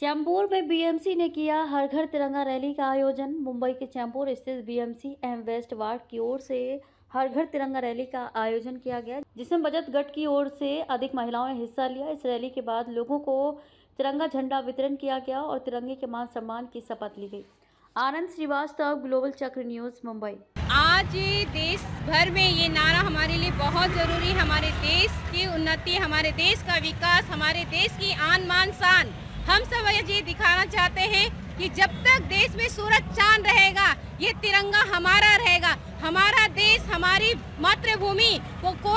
चैंबूर में बीएमसी ने किया हर घर तिरंगा रैली का आयोजन। मुंबई के चैंबूर स्थित बीएमसी एम वेस्ट वार्ड की ओर से हर घर तिरंगा रैली का आयोजन किया गया, जिसमें बचत गट की ओर से अधिक महिलाओं ने हिस्सा लिया। इस रैली के बाद लोगों को तिरंगा झंडा वितरण किया गया और तिरंगे के मान सम्मान की शपथ ली गई। आनंद श्रीवास्तव, ग्लोबल चक्र न्यूज़, मुंबई। आज देश भर में ये नारा हमारे लिए बहुत ज़रूरी है। हमारे देश की उन्नति, हमारे देश का विकास, हमारे देश की आन बान शान, हम सब ये दिखाना चाहते हैं कि जब तक देश में सूरज चांद रहेगा, ये तिरंगा हमारा रहेगा। हमारा देश, हमारी मातृभूमि को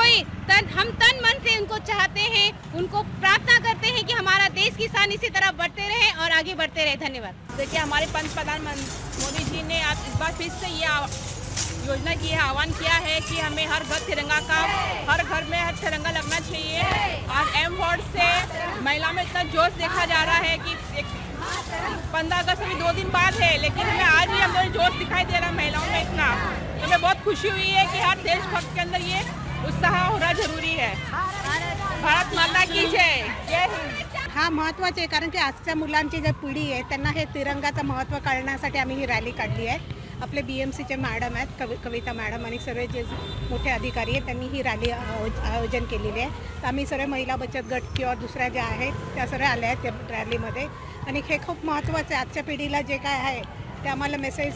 हम तन मन से उनको चाहते हैं, उनको प्रार्थना करते हैं कि हमारा देश की शान इसी तरह बढ़ते रहे और आगे बढ़ते रहे। धन्यवाद। देखिए, हमारे पंतप्रधान मोदी जी ने आज इस बार फिर से ये योजना की है, आह्वान किया है कि हमें हर घर तिरंगा का, हर घर में हर तिरंगा लगना चाहिए। आज एम वार्ड से महिला में इतना जोश देखा जा रहा है कि 15 अगस्त में 2 दिन बाद है, लेकिन हमें आज भी हम लोग जोश दिखाई दे रहा है महिलाओं में इतना। तो हमें बहुत खुशी हुई है कि हर देशभक्त के अंदर ये उत्साह होना जरूरी है। भारत माता की जय। जय हिंद। हा महत्त्वाचे आहे, कारण की आजच्या मुलांची जी पिढी आहे त्यांना हे तिरंगाचं महत्त्व कळण्यासाठी आम्ही ही रॅली काढली आहे। आपले बीएमसीचे मॅडम आहेत, कविता मॅडम आणि सर्व जे मोठे अधिकारी आहेत त्यांनी ही रॅली आयोजन केलेली आहे। तर आम्ही सर्व महिला बचत गट किंवा दुसऱ्या ज्या आहेत त्या सर्व आल्या आहेत त्या रॅलीमध्ये, आणि हे खूप महत्त्वाचं आहे। आजच्या पिढीला जे काय आहे ते आम्हाला मेसेज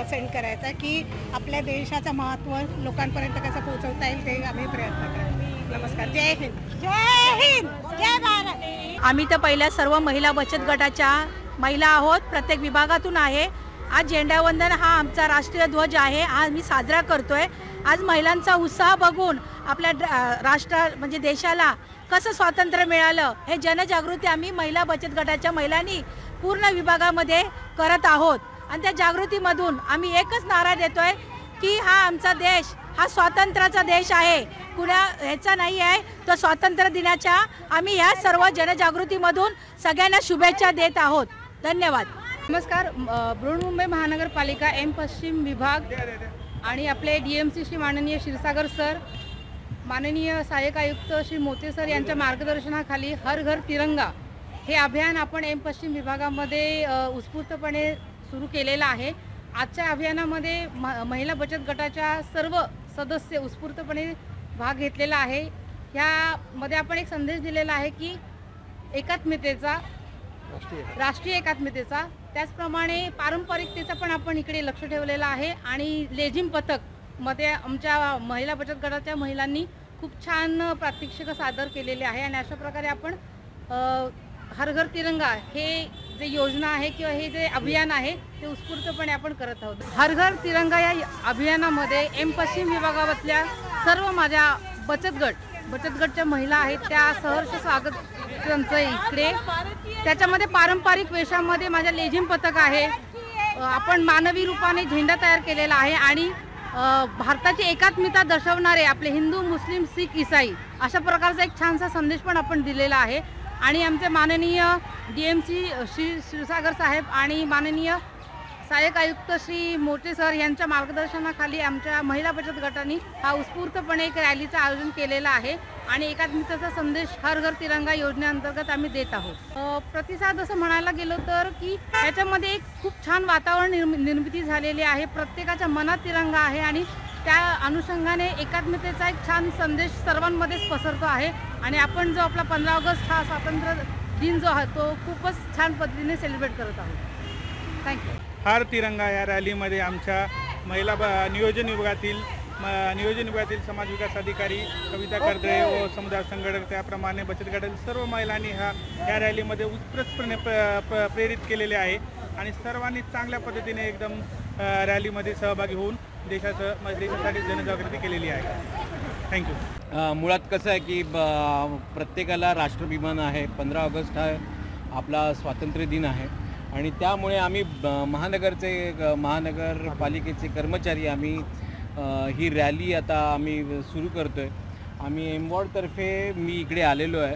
सेंड करायचा आहे की आपल्या देशाचं महत्त्व लोकांपर्यंत कसं पोहोचवता येईल ते आम्ही प्रयत्न करतो। नमस्कार। जय हिंद। जय हिंद। जय भारत। आम्ही तर पहिल्या सर्व महिला बचत गटाच्या महिला आहोत, प्रत्येक विभागातून आहे। आज झेंडावंदन हा आमचा राष्ट्रीय ध्वज आहे, हा आम्ही साजरा करतोय। आज महिलांचा उत्साह बघून आपल्या राष्ट्र म्हणजे देशाला कसं स्वातंत्र्य मिळालं हे जनजागृती आम्ही महिला बचत गटाच्या महिलांनी पूर्ण विभागामध्ये करत आहोत। आणि त्या जागृतीमधून आम्ही एकच नारा देतोय की हा आमचा देश हा स्वातंत्र्याचा देश आहे, कुणा ह्याचा नाही आहे। तो स्वातंत्र्य दिनाच्या आम्ही ह्या सर्व जनजागृतीमधून सगळ्यांना शुभेच्छा देत आहोत। धन्यवाद। नमस्कार। बृहन्मुंबई महानगरपालिका एम पश्चिम विभाग आणि आपले डीएमसी श्री माननीय क्षीरसागर सर, माननीय सहाय्यक आयुक्त श्री मोते सर यांच्या मार्गदर्शनाखाली हर घर तिरंगा हे अभियान आपण एम पश्चिम विभागामध्ये उत्स्फूर्तपणे सुरू केलेलं आहे। आजच्या अभियानामध्ये महिला बचत गटाच्या सर्व सदस्य उत्स्फूर्तपणे भाग घेतलेला आहे। ह्यामध्ये आपण एक संदेश दिलेला आहे की एकात्मतेचा, राष्ट्रीय एकात्मतेचा, त्याचप्रमाणे पारंपरिकतेचा पण आपण इकडे लक्ष ठेवलेलं आहे। आणि लेझिम पथक मध्ये आमच्या महिला बचत गटाच्या महिलांनी खूप छान प्रात्यक्षिक सादर केलेले आहे। आणि अशा प्रकारे आपण हर घर तिरंगा हे जे योजना आहे किंवा हे जे अभियान आहे ते उत्स्फूर्तपणे आपण करत आहोत। हर घर तिरंगा या अभियानामध्ये एम पश्चिम विभागातल्या सर्व माझ्या बचत गटच्या महिला आहेत, त्या सहर्ष स्वागत त्यांचं इकडे। त्याच्यामध्ये पारंपरिक वेशामध्ये माझ्या लेझिम पथक आहे, आपण मानवी रूपाने झेंडा तयार केलेला आहे आणि भारताची एकात्मता दर्शवणारे आपले हिंदू, मुस्लिम, शीख, ईसाई अशा प्रकारचा एक छानसा संदेश पण आपण दिलेला आहे। आणि आमचे माननीय डीएमसी श्री क्षीरसागर साहेब आणि माननीय सहाय्यक आयुक्त श्री मोटे सर यांच्या मार्गदर्शनाखाली आमच्या महिला बचत गटांनी हा उत्स्फूर्तपणे एक रॅलीचं आयोजन केलेलं आहे आणि एकात्मतेचा संदेश हर घर तिरंगा योजनेअंतर्गत आम्ही देत आहोत। प्रतिसाद असं म्हणायला गेलो तर की याच्यामध्ये एक खूप छान वातावरण निर्मिती झालेली आहे, प्रत्येकाच्या मनात तिरंगा आहे आणि त्या अनुषंगाने एकात्मतेचा एक छान संदेश सर्वांमध्येच पसरतो आहे। आणि आपण जो आपला 15 ऑगस्ट हा स्वातंत्र्य दिन जो आहे तो खूपच छान पद्धतीने सेलिब्रेट करत आहोत। थँक्यू। हर तिरंगा या रॅलीमध्ये आमच्या महिला नियोजन विभागातील समाज विकास अधिकारी कविता कर्दळे व समुदाय संघटक, त्याप्रमाणे बचत गटातील सर्व महिलांनी या रॅलीमध्ये उत्कृष्टपणे प्रेरित केलेले आहे आणि सर्वांनी चांगल्या पद्धतीने एकदम रॅलीमध्ये सहभागी होऊन देशासाठी जनजागृती केलेली आहे। थँक्यू। मुळात कसं आहे की प्रत्येकाला राष्ट्राभिमान आहे। 15 ऑगस्ट हा आपला स्वातंत्र्य दिन आहे आणि त्यामुळे आम्ही महानगरपालिकेचे कर्मचारी आम्ही ही रॅली आता आम्ही सुरू करतो आहे। आम्ही एम वॉर्डतर्फे मी इकडे आलेलो आहे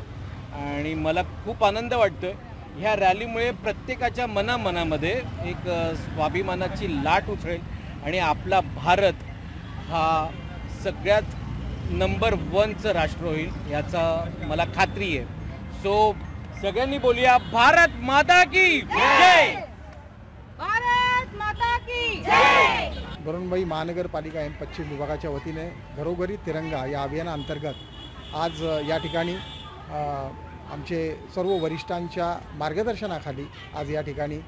आणि मला खूप आनंद वाटतो आहे। ह्या रॅलीमुळे प्रत्येकाच्या मनामध्ये एक स्वाभिमानाची लाट उचळेल आणि आपला भारत हा सगळ्यात नंबर 1चं राष्ट्र होईल याचा मला खात्री आहे। सो सगळ्यांनी बोलूया भारत माता की जय. भारत माता की जय. बृहन्मुंबई महानगरपालिका एम पश्चिम विभागाच्या वतीने घरोघरी तिरंगा या अभियानाअंतर्गत आज या ठिकाणी आमचे सर्व वरिष्ठांच्या मार्गदर्शनाखाली आज या ठिकाणी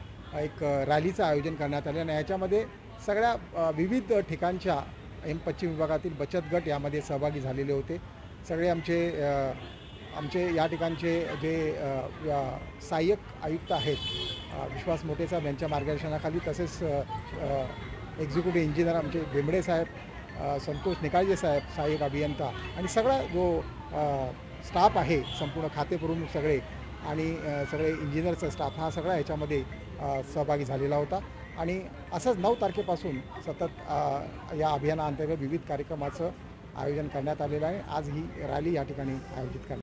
एक रॅलीचं आयोजन करण्यात आले आणि याच्यामध्ये सगळ्या विविध ठिकाणच्या एम पश्चिम विभागातील बचत गट यामध्ये सहभागी झालेले होते. सगळे आमचे या ठिकाणचे जे सहाय्यक आयुक्त आहेत विश्वास मोटे साहेब यांच्या मार्गदर्शनाखाली, तसेच एक्झिक्युटिव्ह इंजिनियर आमचे बेंबडे साहेब, संतोष निकाळजे साहेब सहाय्यक अभियंता आणि सगळा जो स्टाफ आहे संपूर्ण खातेप्रमुख सगळे आणि सगळे इंजिनियरचा स्टाफ हा सगळा याच्यामध्ये सहभागी झालेला होता. आणि असंच 9 तारखेपासून सतत या अभियानाअंतर्गत विविध कार्यक्रमाचं आयोजन करण्यात आलेलं आहे. आज ही रॅली या ठिकाणी आयोजित करण्यात